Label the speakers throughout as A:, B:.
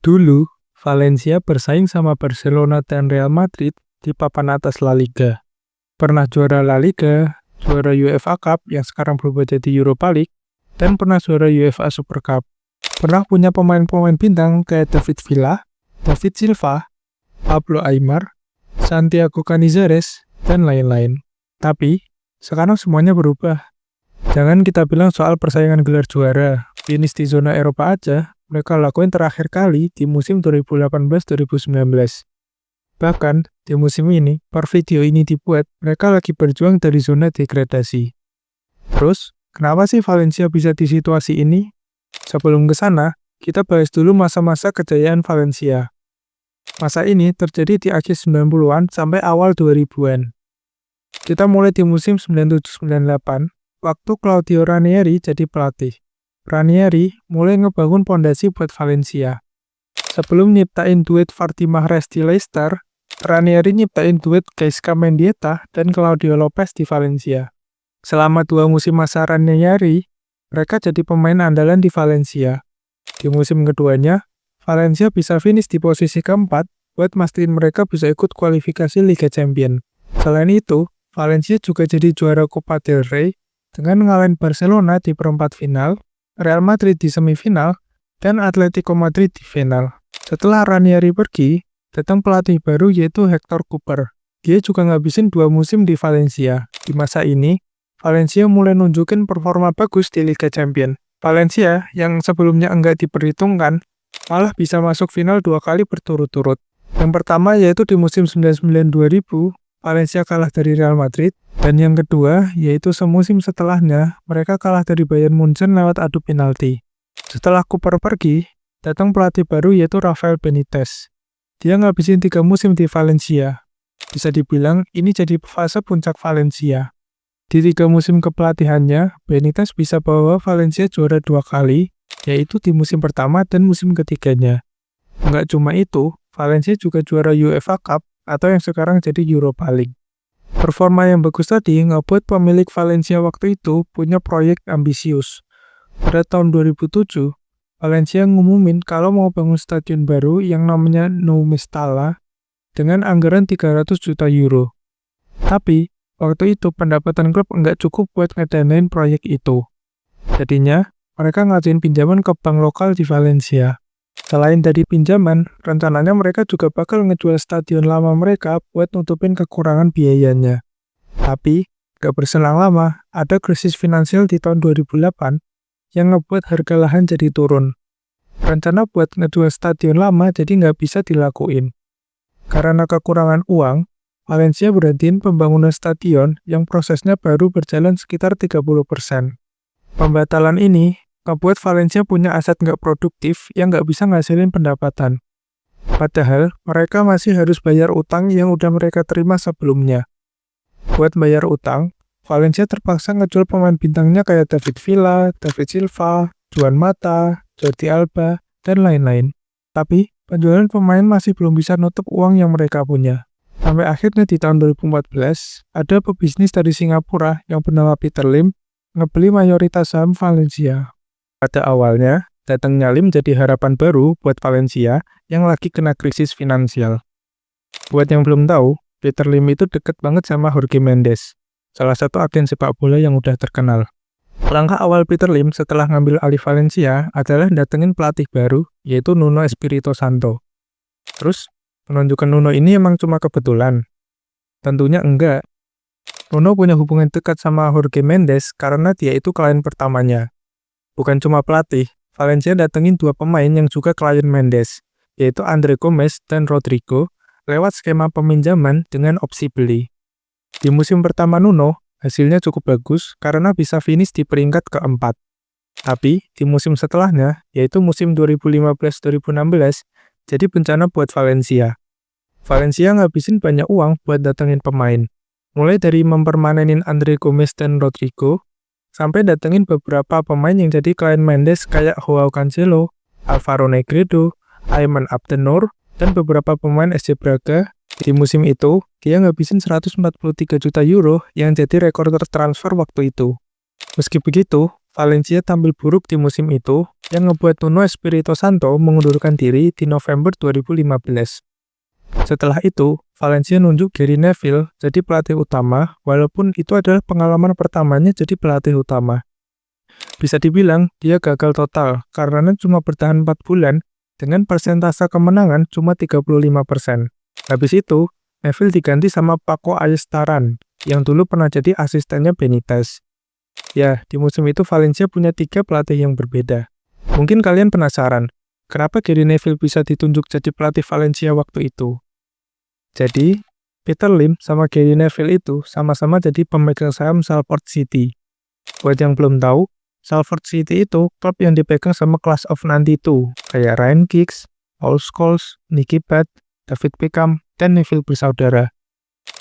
A: Dulu, Valencia bersaing sama Barcelona dan Real Madrid di papan atas La Liga. Pernah juara La Liga, juara UEFA Cup yang sekarang berubah jadi Europa League, dan pernah juara UEFA Super Cup. Pernah punya pemain-pemain bintang kayak David Villa, David Silva, Pablo Aimar, Santiago Canizares, dan lain-lain. Tapi, sekarang semuanya berubah. Jangan kita bilang soal persaingan gelar juara, finish di zona Eropa aja, mereka lakuin terakhir kali di musim 2018-2019. Bahkan, di musim ini, per video ini dibuat, mereka lagi berjuang dari zona degradasi. Terus, kenapa sih Valencia bisa di situasi ini? Sebelum ke sana, kita bahas dulu masa-masa kejayaan Valencia. Masa ini terjadi di akhir 90-an sampai awal 2000-an. Kita mulai di musim 97-98, waktu Claudio Ranieri jadi pelatih. Ranieri mulai ngebangun pondasi buat Valencia. Sebelum nyiptain duet Vardy Mahrez di Leicester, Ranieri nyiptain duet Gaisca Mendieta dan Claudio Lopez di Valencia. Selama 2 musim masa Ranieri, mereka jadi pemain andalan di Valencia. Di musim keduanya, Valencia bisa finish di posisi keempat buat mastiin mereka bisa ikut kualifikasi Liga Champions. Selain itu, Valencia juga jadi juara Copa del Rey dengan ngalahin Barcelona di perempat final, Real Madrid di semifinal, dan Atletico Madrid di final. Setelah Ranieri pergi, datang pelatih baru yaitu Hector Cooper. Dia juga ngabisin 2 musim di Valencia. Di masa ini, Valencia mulai nunjukin performa bagus di Liga Champions. Valencia, yang sebelumnya enggak diperhitungkan, malah bisa masuk final 2 kali berturut-turut. Yang pertama yaitu di musim 99-2000, Valencia kalah dari Real Madrid, dan yang kedua yaitu semusim setelahnya, mereka kalah dari Bayern Munchen lewat adu penalti. Setelah Cooper pergi, datang pelatih baru yaitu Rafael Benitez. Dia ngabisin 3 musim di Valencia. Bisa dibilang ini jadi fase puncak Valencia. Di 3 musim kepelatihannya, Benitez bisa bawa Valencia juara 2 kali, yaitu di musim pertama dan musim ketiganya. Nggak cuma itu, Valencia juga juara UEFA Cup atau yang sekarang jadi Europa League. Performa yang bagus tadi ngebuat pemilik Valencia waktu itu punya proyek ambisius. Pada tahun 2007, Valencia ngumumin kalau mau bangun stadion baru yang namanya Nou Mestalla dengan anggaran 300 juta euro. Tapi, waktu itu pendapatan klub nggak cukup buat ngedanain proyek itu. Jadinya, mereka ngajuin pinjaman ke bank lokal di Valencia. Selain dari pinjaman, rencananya mereka juga bakal ngejual stadion lama mereka buat nutupin kekurangan biayanya. Tapi, gak berselang lama, ada krisis finansial di tahun 2008 yang ngebuat harga lahan jadi turun. Rencana buat ngejual stadion lama jadi nggak bisa dilakuin. Karena kekurangan uang, Valencia berhentiin pembangunan stadion yang prosesnya baru berjalan sekitar 30%. Pembatalan ini ngebuat Valencia punya aset nggak produktif yang nggak bisa ngasilin pendapatan. Padahal, mereka masih harus bayar utang yang udah mereka terima sebelumnya. Buat bayar utang, Valencia terpaksa ngejual pemain bintangnya kayak David Villa, David Silva, Juan Mata, Jordi Alba, dan lain-lain. Tapi, penjualan pemain masih belum bisa nutup uang yang mereka punya. Sampai akhirnya di tahun 2014, ada pebisnis dari Singapura yang bernama Peter Lim ngebeli mayoritas saham Valencia. Pada awalnya, datangnya Lim jadi harapan baru buat Valencia yang lagi kena krisis finansial. Buat yang belum tahu, Peter Lim itu deket banget sama Jorge Mendes, salah satu agen sepak bola yang udah terkenal. Langkah awal Peter Lim setelah ngambil alih Valencia adalah datengin pelatih baru, yaitu Nuno Espirito Santo. Terus, penunjukan Nuno ini emang cuma kebetulan? Tentunya enggak. Nuno punya hubungan dekat sama Jorge Mendes karena dia itu klien pertamanya. Bukan cuma pelatih, Valencia datengin 2 pemain yang juga klien Mendes, yaitu André Gomes dan Rodrigo, lewat skema peminjaman dengan opsi beli. Di musim pertama Nuno, hasilnya cukup bagus karena bisa finish di peringkat keempat. Tapi, di musim setelahnya, yaitu musim 2015-2016, jadi bencana buat Valencia. Valencia ngabisin banyak uang buat datengin pemain, mulai dari mempermanenin André Gomes dan Rodrigo, sampai datengin beberapa pemain yang jadi klien Mendes kayak Joao Cancelo, Alvaro Negredo, Ayman Abdennour, dan beberapa pemain SC Braga. Di musim itu, dia ngabisin 143 juta euro yang jadi rekor transfer waktu itu. Meski begitu, Valencia tampil buruk di musim itu yang ngebuat Nuno Espirito Santo mengundurkan diri di November 2015. Setelah itu, Valencia nunjuk Gary Neville jadi pelatih utama, walaupun itu adalah pengalaman pertamanya jadi pelatih utama. Bisa dibilang, dia gagal total, karena cuma bertahan 4 bulan, dengan persentase kemenangan cuma 35%. Habis itu, Neville diganti sama Paco Ayestaran, yang dulu pernah jadi asistennya Benitez. Ya, di musim itu Valencia punya 3 pelatih yang berbeda. Mungkin kalian penasaran, kenapa Gary Neville bisa ditunjuk jadi pelatih Valencia waktu itu? Jadi, Peter Lim sama Gary Neville itu sama-sama jadi pemegang saham Salford City. Buat yang belum tahu, Salford City itu klub yang dipegang sama Class of 92, kayak Ryan Giggs, Paul Scholes, Nicky Butt, David Beckham, dan Neville bersaudara.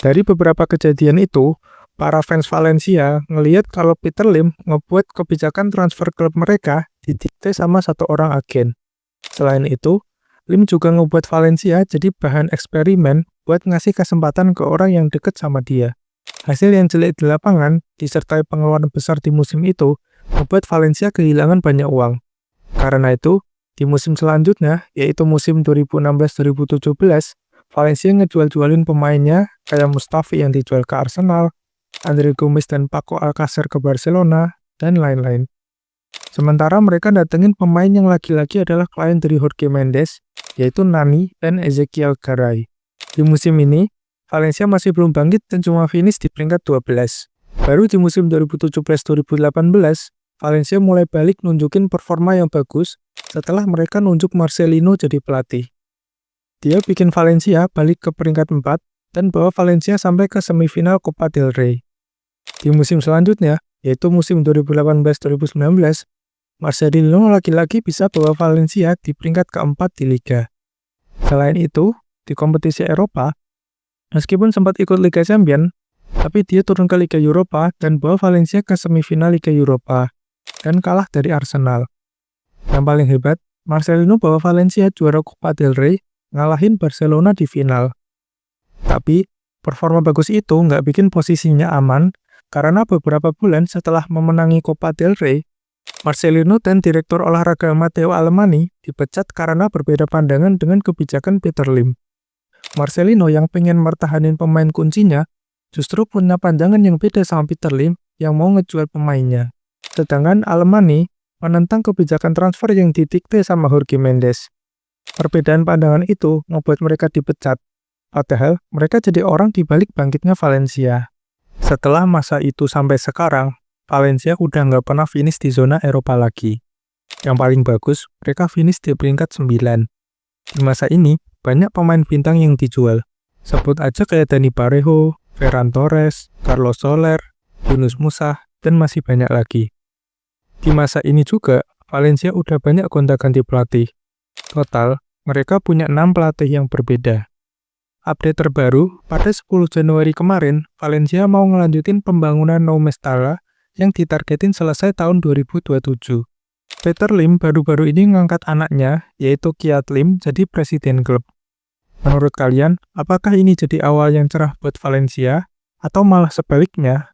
A: Dari beberapa kejadian itu, para fans Valencia ngelihat kalau Peter Lim ngebuat kebijakan transfer klub mereka didikte sama satu orang agen. Selain itu, Lim juga ngebuat Valencia jadi bahan eksperimen buat ngasih kesempatan ke orang yang deket sama dia. Hasil yang jelek di lapangan, disertai pengeluaran besar di musim itu, membuat Valencia kehilangan banyak uang. Karena itu, di musim selanjutnya, yaitu musim 2016-2017, Valencia ngejual-jualin pemainnya kayak Mustafi yang dijual ke Arsenal, André Gomes dan Paco Alcácer ke Barcelona, dan lain-lain. Sementara mereka datengin pemain yang lagi-lagi adalah klien dari Jorge Mendes, yaitu Nani dan Ezequiel Garay. Di musim ini, Valencia masih belum bangkit dan cuma finish di peringkat 12. Baru di musim 2017-2018, Valencia mulai balik nunjukin performa yang bagus setelah mereka nunjuk Marcelino jadi pelatih. Dia bikin Valencia balik ke peringkat 4 dan bawa Valencia sampai ke semifinal Copa del Rey. Di musim selanjutnya, yaitu musim 2018-2019, Marcelino lagi-lagi bisa bawa Valencia di peringkat keempat di Liga. Selain itu, di kompetisi Eropa, meskipun sempat ikut Liga Champions, tapi dia turun ke Liga Europa dan bawa Valencia ke semifinal Liga Europa, dan kalah dari Arsenal. Yang paling hebat, Marcelino bawa Valencia juara Copa del Rey, ngalahin Barcelona di final. Tapi, performa bagus itu nggak bikin posisinya aman, karena beberapa bulan setelah memenangi Copa del Rey, Marcelino dan Direktur Olahraga Matteo Alemany dipecat karena berbeda pandangan dengan kebijakan Peter Lim. Marcelino yang pengen mertahanin pemain kuncinya, justru punya pandangan yang beda sama Peter Lim yang mau ngejual pemainnya. Sedangkan Alemany menentang kebijakan transfer yang didikte sama Jorge Mendes. Perbedaan pandangan itu membuat mereka dipecat, padahal mereka jadi orang di balik bangkitnya Valencia. Setelah masa itu sampai sekarang, Valencia udah nggak pernah finish di zona Eropa lagi. Yang paling bagus, mereka finish di peringkat 9. Di masa ini, banyak pemain bintang yang dijual. Sebut aja kayak Dani Parejo, Ferran Torres, Carlos Soler, Yunus Musa, dan masih banyak lagi. Di masa ini juga, Valencia udah banyak gonta-ganti pelatih. Total, mereka punya 6 pelatih yang berbeda. Update terbaru, pada 10 Januari kemarin, Valencia mau ngelanjutin pembangunan Nou Mestalla yang ditargetin selesai tahun 2027. Peter Lim baru-baru ini ngangkat anaknya, yaitu Kiat Lim, jadi presiden klub. Menurut kalian, apakah ini jadi awal yang cerah buat Valencia, atau malah sebaliknya,